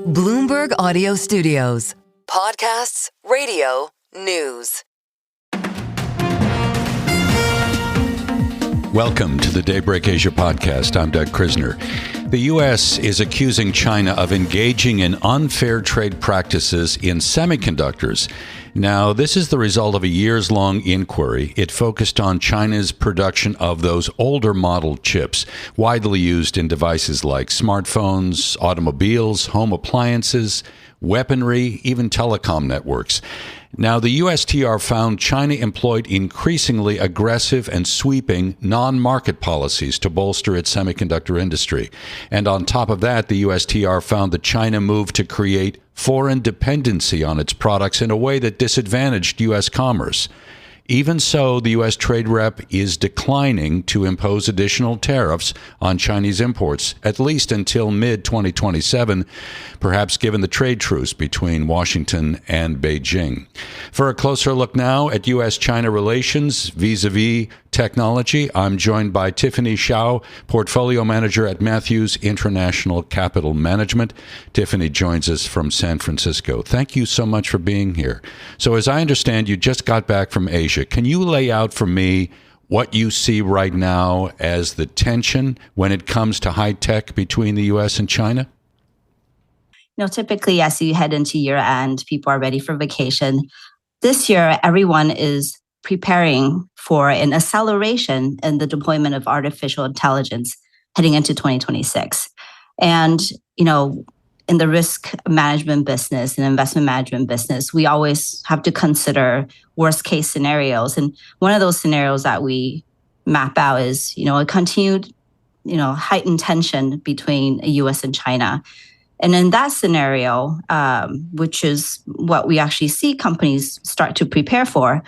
Bloomberg Audio Studios. Podcasts, radio, news. Welcome to the Daybreak Asia podcast. I'm Doug Krisner. The U.S. is accusing China of engaging in unfair trade practices in semiconductors. Now, this is the result of a years-long inquiry. It focused on China's production of those older model chips, widely used in devices like smartphones, automobiles, home appliances, weaponry, even telecom networks. Now, the USTR found China employed increasingly aggressive and sweeping non-market policies to bolster its semiconductor industry. And on top of that, the USTR found that China moved to create foreign dependency on its products in a way that disadvantaged U.S. commerce. Even so, the U.S. trade rep is declining to impose additional tariffs on Chinese imports, at least until mid-2027, perhaps given the trade truce between Washington and Beijing. For a closer look now at U.S.-China relations vis-a-vis technology, I'm joined by Tiffany Hsiao, Portfolio Manager at Matthews International Capital Management. Tiffany joins us from San Francisco. Thank you so much for being here. So as I understand, you just got back from Asia. Can you lay out for me what you see right now as the tension when it comes to high tech between the U.S. and China? Typically, as you head into year end, people are ready for vacation. This year, everyone is preparing for an acceleration in the deployment of artificial intelligence heading into 2026. And, in the risk management business and investment management business, we always have to consider worst case scenarios. And one of those scenarios that we map out is, a continued, heightened tension between the US and China. And in that scenario, which is what we actually see companies start to prepare for,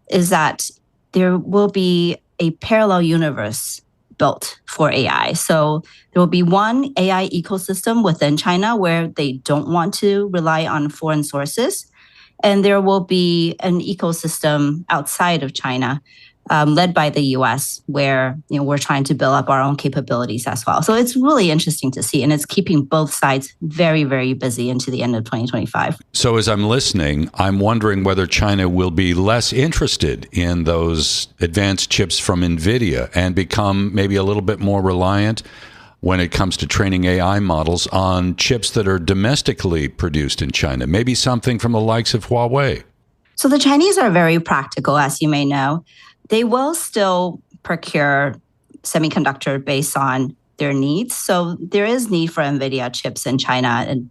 is that there will be a parallel universe built for AI. So there will be one AI ecosystem within China where they don't want to rely on foreign sources. And there will be an ecosystem outside of China, led by the US, where we're trying to build up our own capabilities as well. So it's really interesting to see, and it's keeping both sides very, very busy into the end of 2025. So as I'm listening, I'm wondering whether China will be less interested in those advanced chips from NVIDIA and become maybe a little bit more reliant when it comes to training AI models on chips that are domestically produced in China, maybe something from the likes of Huawei. So the Chinese are very practical, as you may know. They will still procure semiconductor based on their needs. So there is need for NVIDIA chips in China and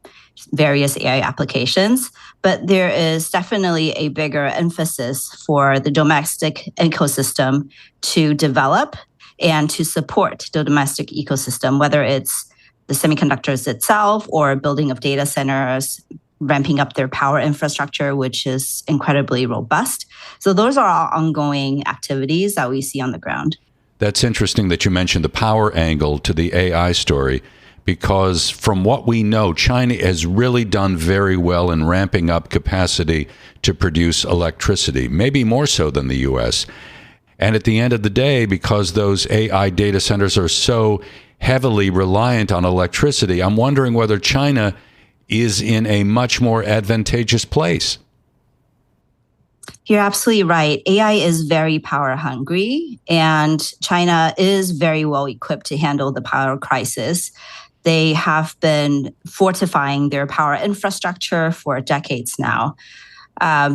various AI applications, but there is definitely a bigger emphasis for the domestic ecosystem to develop and to support the domestic ecosystem, whether it's the semiconductors itself or building of data centers, ramping up their power infrastructure, which is incredibly robust. So those are all ongoing activities that we see on the ground. That's interesting that you mentioned the power angle to the AI story, because from what we know, China has really done very well in ramping up capacity to produce electricity, maybe more so than the U.S. And at the end of the day, because those AI data centers are so heavily reliant on electricity, I'm wondering whether China is in a much more advantageous place. You're absolutely right. AI is very power hungry, and China is very well equipped to handle the power crisis. They have been fortifying their power infrastructure for decades now.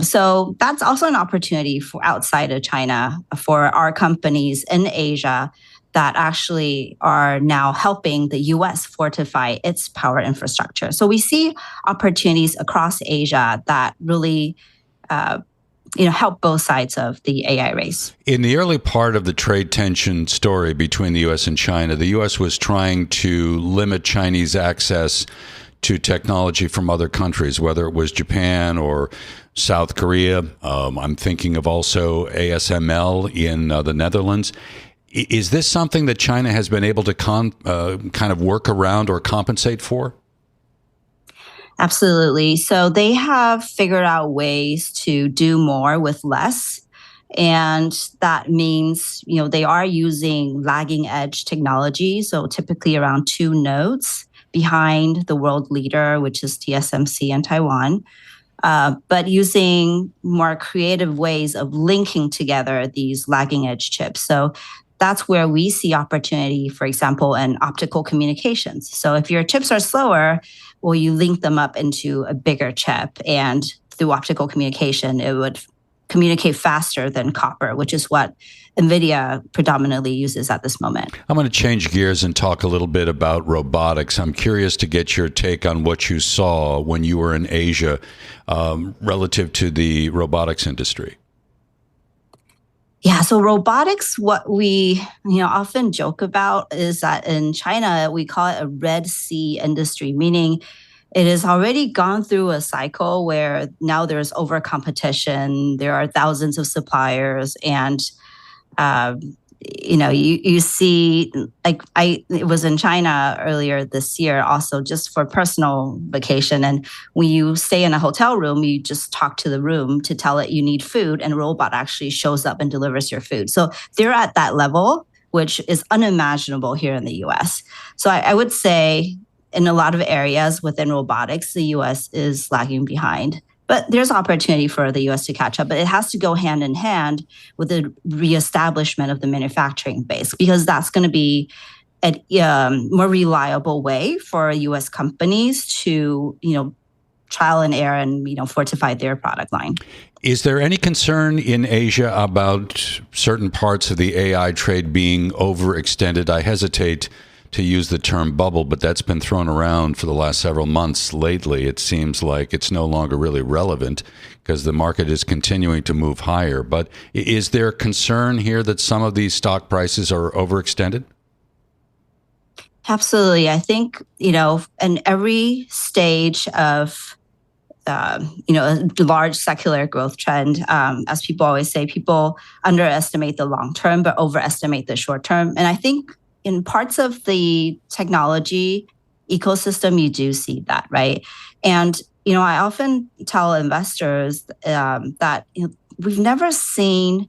So that's also an opportunity for outside of China, for our companies in Asia that actually are now helping the U.S. fortify its power infrastructure. So we see opportunities across Asia that really help both sides of the AI race. In the early part of the trade tension story between the U.S. and China, the U.S. was trying to limit Chinese access to technology from other countries, whether it was Japan or South Korea. I'm thinking of also ASML in the Netherlands. Is this something that China has been able to kind of work around or compensate for? Absolutely. So they have figured out ways to do more with less. And that means, they are using lagging edge technology. So typically around 2 nodes behind the world leader, which is TSMC in Taiwan, but using more creative ways of linking together these lagging edge chips. So that's where we see opportunity, for example, in optical communications. So if your chips are slower, well, you link them up into a bigger chip, and through optical communication, it would communicate faster than copper, which is what NVIDIA predominantly uses at this moment. I'm going to change gears and talk a little bit about robotics. I'm curious to get your take on what you saw when you were in Asia relative to the robotics industry. Yeah, so robotics, what we often joke about is that in China, we call it a Red Sea industry, meaning it has already gone through a cycle where now there's over competition. There are thousands of suppliers, and you see, like it was in China earlier this year, also just for personal vacation. And when you stay in a hotel room, you just talk to the room to tell it you need food, and a robot actually shows up and delivers your food. So they're at that level, which is unimaginable here in the U.S. So I would say, in a lot of areas within robotics, the U.S. is lagging behind. But there's opportunity for the U.S. to catch up. But it has to go hand in hand with the reestablishment of the manufacturing base, because that's going to be a more reliable way for U.S. companies to, trial and error and, fortify their product line. Is there any concern in Asia about certain parts of the AI trade being overextended? I hesitate to use the term bubble, but that's been thrown around for the last several months. Lately, it seems like it's no longer really relevant because the market is continuing to move higher. But is there concern here that some of these stock prices are overextended? Absolutely. I think, in every stage of a large secular growth trend, as people always say, people underestimate the long term, but overestimate the short term. And I think in parts of the technology ecosystem, you do see that, right? And, I often tell investors that we've never seen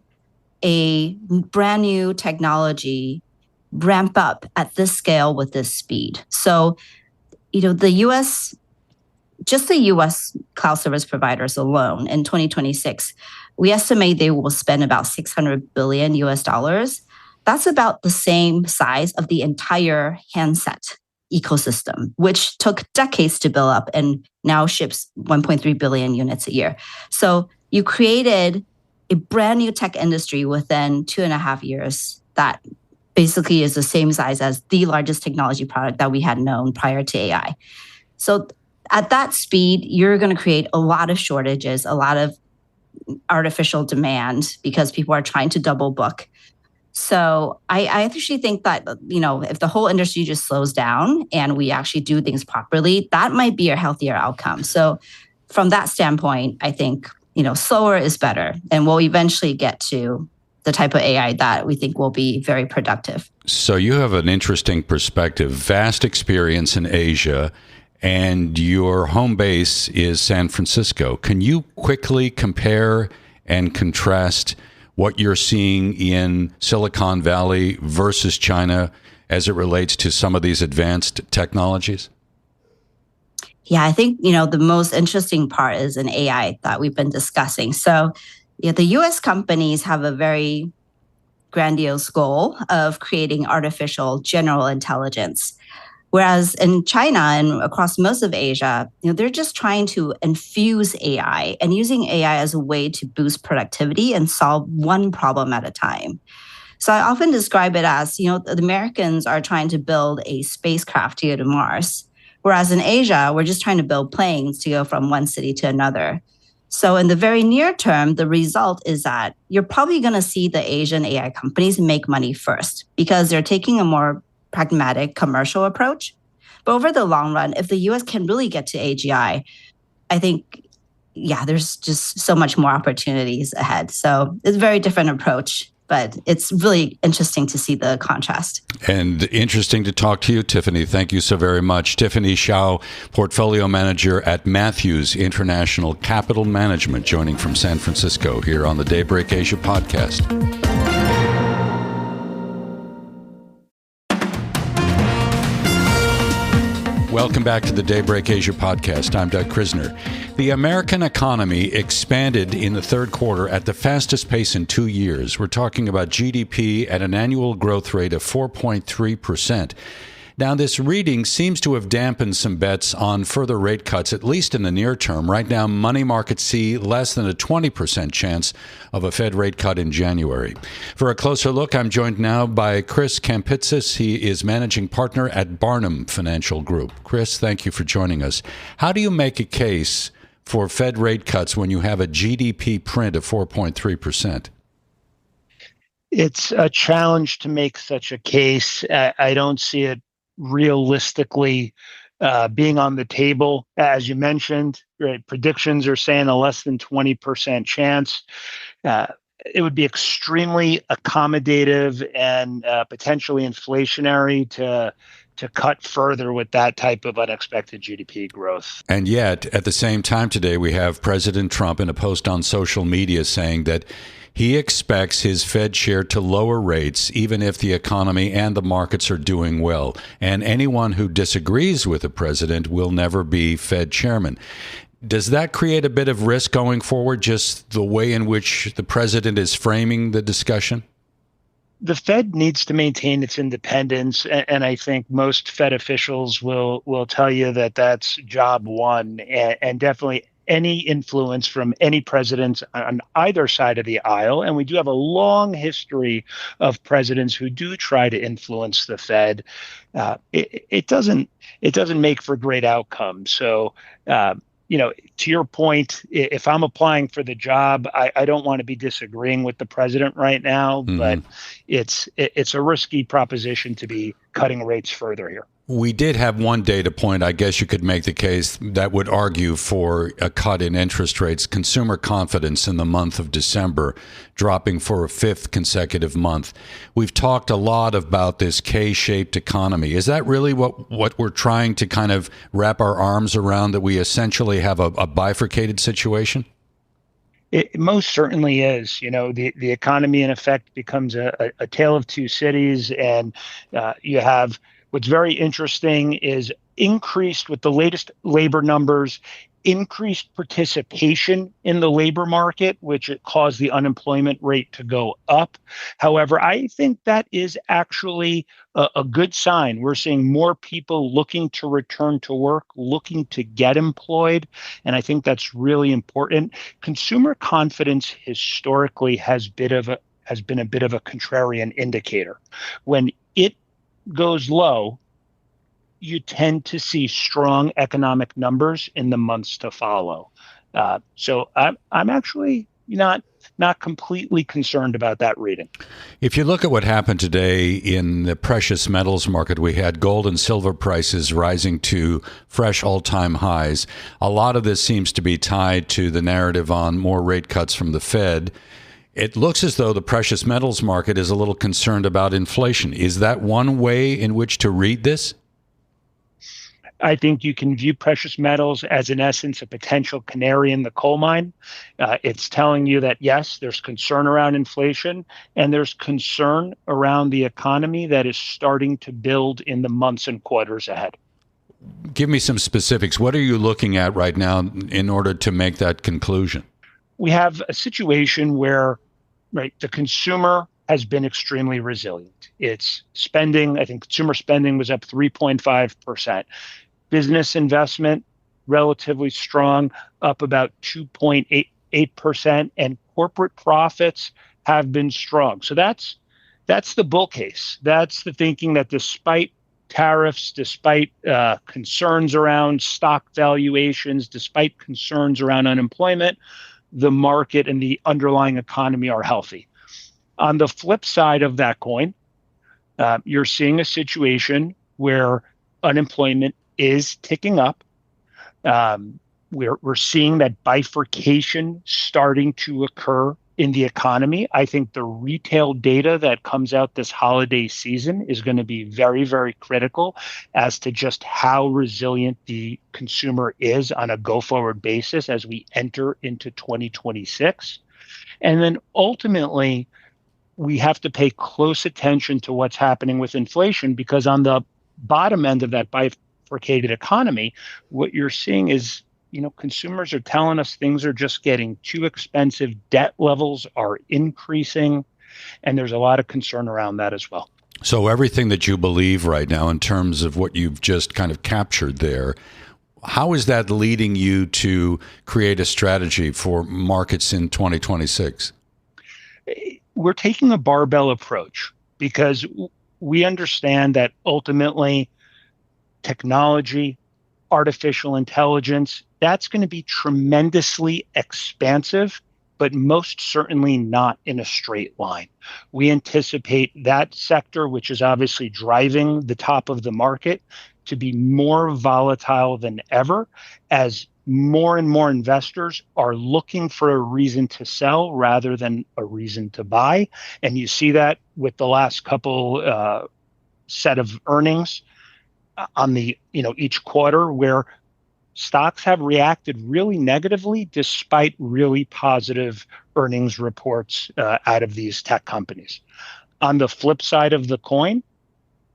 a brand new technology ramp up at this scale with this speed. So, the U.S., just the U.S. cloud service providers alone in 2026, we estimate they will spend about $600 billion US. That's about the same size of the entire handset ecosystem, which took decades to build up and now ships 1.3 billion units a year. So you created a brand new tech industry within 2.5 years that basically is the same size as the largest technology product that we had known prior to AI. So at that speed, you're going to create a lot of shortages, a lot of artificial demand because people are trying to double book. So I actually think that, if the whole industry just slows down and we actually do things properly, that might be a healthier outcome. So from that standpoint, I think, slower is better. And we'll eventually get to the type of AI that we think will be very productive. So you have an interesting perspective, vast experience in Asia, and your home base is San Francisco. Can you quickly compare and contrast what you're seeing in Silicon Valley versus China as it relates to some of these advanced technologies? Yeah, I think, the most interesting part is in AI that we've been discussing. So the US companies have a very grandiose goal of creating artificial general intelligence. Whereas in China and across most of Asia, they're just trying to infuse AI and using AI as a way to boost productivity and solve one problem at a time. So I often describe it as, the Americans are trying to build a spacecraft to go to Mars, whereas in Asia, we're just trying to build planes to go from one city to another. So in the very near term, the result is that you're probably going to see the Asian AI companies make money first because they're taking a more pragmatic commercial approach. But over the long run, if the US can really get to AGI, I think, there's just so much more opportunities ahead. So it's a very different approach, but it's really interesting to see the contrast. And interesting to talk to you, Tiffany. Thank you so very much. Tiffany Hsiao, Portfolio Manager at Matthews International Capital Management, joining from San Francisco here on the Daybreak Asia podcast. Welcome back to the Daybreak Asia podcast. I'm Doug Krisner. The American economy expanded in the third quarter at the fastest pace in 2 years. We're talking about GDP at an annual growth rate of 4.3%. Now, this reading seems to have dampened some bets on further rate cuts, at least in the near term. Right now, money markets see less than a 20% chance of a Fed rate cut in January. For a closer look, I'm joined now by Chris Kampitsis. He is managing partner at Barnum Financial Group. Chris, thank you for joining us. How do you make a case for Fed rate cuts when you have a GDP print of 4.3%? It's a challenge to make such a case. I don't see it realistically being on the table. As you mentioned, right, predictions are saying a less than 20% chance. It would be extremely accommodative and potentially inflationary to cut further with that type of unexpected GDP growth. And yet, at the same time today, we have President Trump in a post on social media saying that he expects his Fed chair to lower rates even if the economy and the markets are doing well. And anyone who disagrees with the president will never be Fed chairman. Does that create a bit of risk going forward, just the way in which the president is framing the discussion? The Fed needs to maintain its independence, and I think most Fed officials will tell you that that's job one, and definitely any influence from any presidents on either side of the aisle. And we do have a long history of presidents who do try to influence the Fed. It doesn't make for great outcomes. So, to your point, if I'm applying for the job, I don't want to be disagreeing with the president right now, but it's a risky proposition to be cutting rates further here. We did have one data point, I guess you could make the case, that would argue for a cut in interest rates. Consumer confidence in the month of December dropping for a fifth consecutive month. We've talked a lot about this K-shaped economy. Is that really what we're trying to kind of wrap our arms around, that we essentially have a bifurcated situation? It most certainly is. The economy, in effect, becomes a tale of two cities, and you have what's very interesting is increased with the latest labor numbers, increased participation in the labor market, which it caused the unemployment rate to go up. However, I think that is actually a good sign. We're seeing more people looking to return to work, looking to get employed. And I think that's really important. Consumer confidence historically has been a bit of a contrarian indicator. When it goes low, you tend to see strong economic numbers in the months to follow. So I'm actually not completely concerned about that reading. If you look at what happened today in the precious metals market, we had gold and silver prices rising to fresh all-time highs. A lot of this seems to be tied to the narrative on more rate cuts from the Fed. It looks as though the precious metals market is a little concerned about inflation. Is that one way in which to read this? I think you can view precious metals as, in essence, a potential canary in the coal mine. It's telling you that, yes, there's concern around inflation, and there's concern around the economy that is starting to build in the months and quarters ahead. Give me some specifics. What are you looking at right now in order to make that conclusion? We have a situation where the consumer has been extremely resilient. It's spending, I think consumer spending was up 3.5%. Business investment, relatively strong, up about 2.8%. And corporate profits have been strong. So that's the bull case. That's the thinking that despite tariffs, despite concerns around stock valuations, despite concerns around unemployment, the market and the underlying economy are healthy. On the flip side of that coin, you're seeing a situation where unemployment is ticking up. We're seeing that bifurcation starting to occur in the economy. I think the retail data that comes out this holiday season is going to be very, very critical as to just how resilient the consumer is on a go-forward basis as we enter into 2026. And then ultimately, we have to pay close attention to what's happening with inflation, because on the bottom end of that bifurcated economy, what you're seeing is, consumers are telling us things are just getting too expensive. Debt levels are increasing, and there's a lot of concern around that as well. So everything that you believe right now in terms of what you've just kind of captured there, how is that leading you to create a strategy for markets in 2026? We're taking a barbell approach because we understand that ultimately technology, artificial intelligence, that's going to be tremendously expansive, but most certainly not in a straight line. We anticipate that sector, which is obviously driving the top of the market, to be more volatile than ever as more and more investors are looking for a reason to sell rather than a reason to buy. And you see that with the last couple set of earnings on the, each quarter, where stocks have reacted really negatively despite really positive earnings reports out of these tech companies. On the flip side of the coin,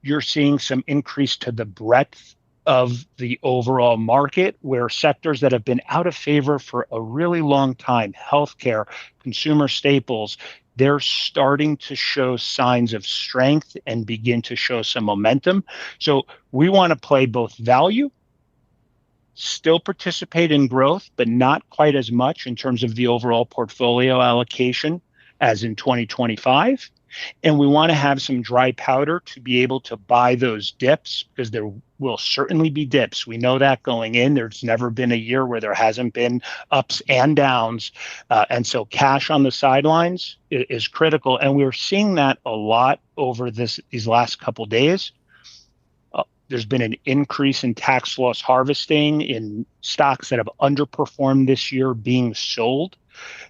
you're seeing some increase to the breadth of the overall market, where sectors that have been out of favor for a really long time, healthcare, consumer staples, they're starting to show signs of strength and begin to show some momentum. So we want to play both value, still participate in growth, but not quite as much in terms of the overall portfolio allocation as in 2025. And we want to have some dry powder to be able to buy those dips, because there will certainly be dips. We know that going in. There's never been a year where there hasn't been ups and downs. And so cash on the sidelines is critical. And we're seeing that a lot over these last couple days. There's been an increase in tax loss harvesting in stocks that have underperformed this year being sold.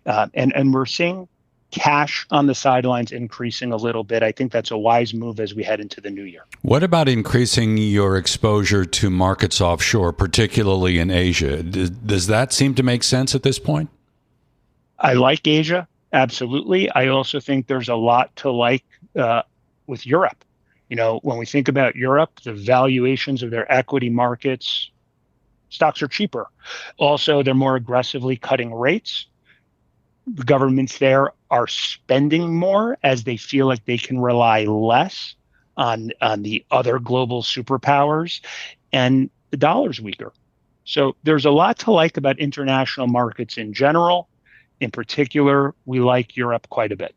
And we're seeing cash on the sidelines increasing a little bit. I think that's a wise move as we head into the new year. What about increasing your exposure to markets offshore, particularly in Asia? Does that seem to make sense at this point? I like Asia, absolutely. I also think there's a lot to like with Europe. When we think about Europe, the valuations of their equity markets, stocks are cheaper. Also, they're more aggressively cutting rates. The governments there are spending more as they feel like they can rely less on the other global superpowers, and the dollar's weaker. So there's a lot to like about international markets in general. In particular, we like Europe quite a bit.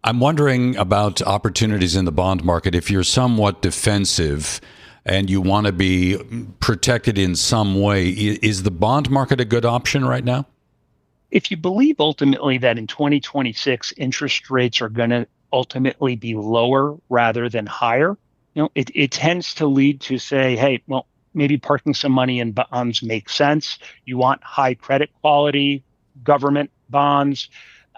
I'm wondering about opportunities in the bond market. If you're somewhat defensive and you want to be protected in some way, is the bond market a good option right now? If you believe ultimately that in 2026, interest rates are going to ultimately be lower rather than higher, it tends to lead to say, hey, well, maybe parking some money in bonds makes sense. You want high credit quality government bonds.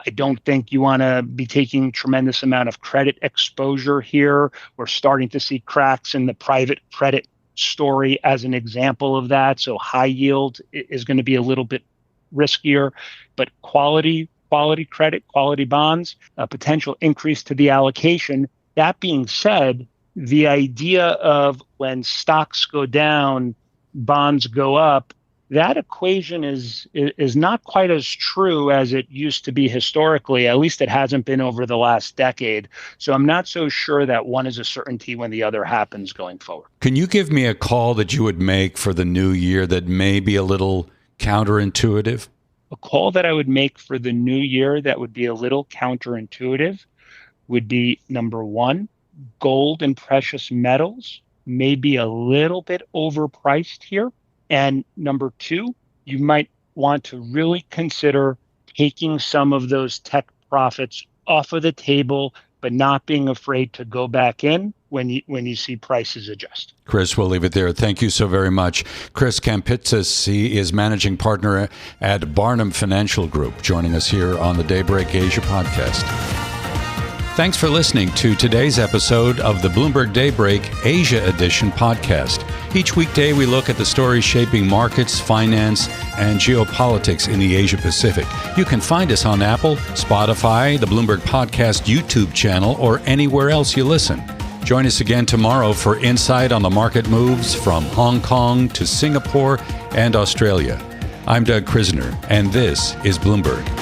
I don't think you want to be taking tremendous amount of credit exposure here. We're starting to see cracks in the private credit story as an example of that. So high yield is going to be a little bit riskier, but quality credit, quality bonds, a potential increase to the allocation. That being said, the idea of when stocks go down, bonds go up, that equation is not quite as true as it used to be historically. At least it hasn't been over the last decade. So I'm not so sure that one is a certainty when the other happens going forward. Can you give me a call that you would make for the new year that may be a little counterintuitive? A call that I would make for the new year that would be a little counterintuitive would be, number one, gold and precious metals may be a little bit overpriced here. And number two, you might want to really consider taking some of those tech profits off of the table, but not being afraid to go back in when you see prices adjust. Chris, we'll leave it there. Thank you so very much. Chris Kampitsis, he is managing partner at Barnum Financial Group, joining us here on the Daybreak Asia podcast. Thanks for listening to today's episode of the Bloomberg Daybreak Asia Edition podcast. Each weekday, we look at the stories shaping markets, finance, and geopolitics in the Asia Pacific. You can find us on Apple, Spotify, the Bloomberg Podcast YouTube channel, or anywhere else you listen. Join us again tomorrow for insight on the market moves from Hong Kong to Singapore and Australia. I'm Doug Krisner, and this is Bloomberg.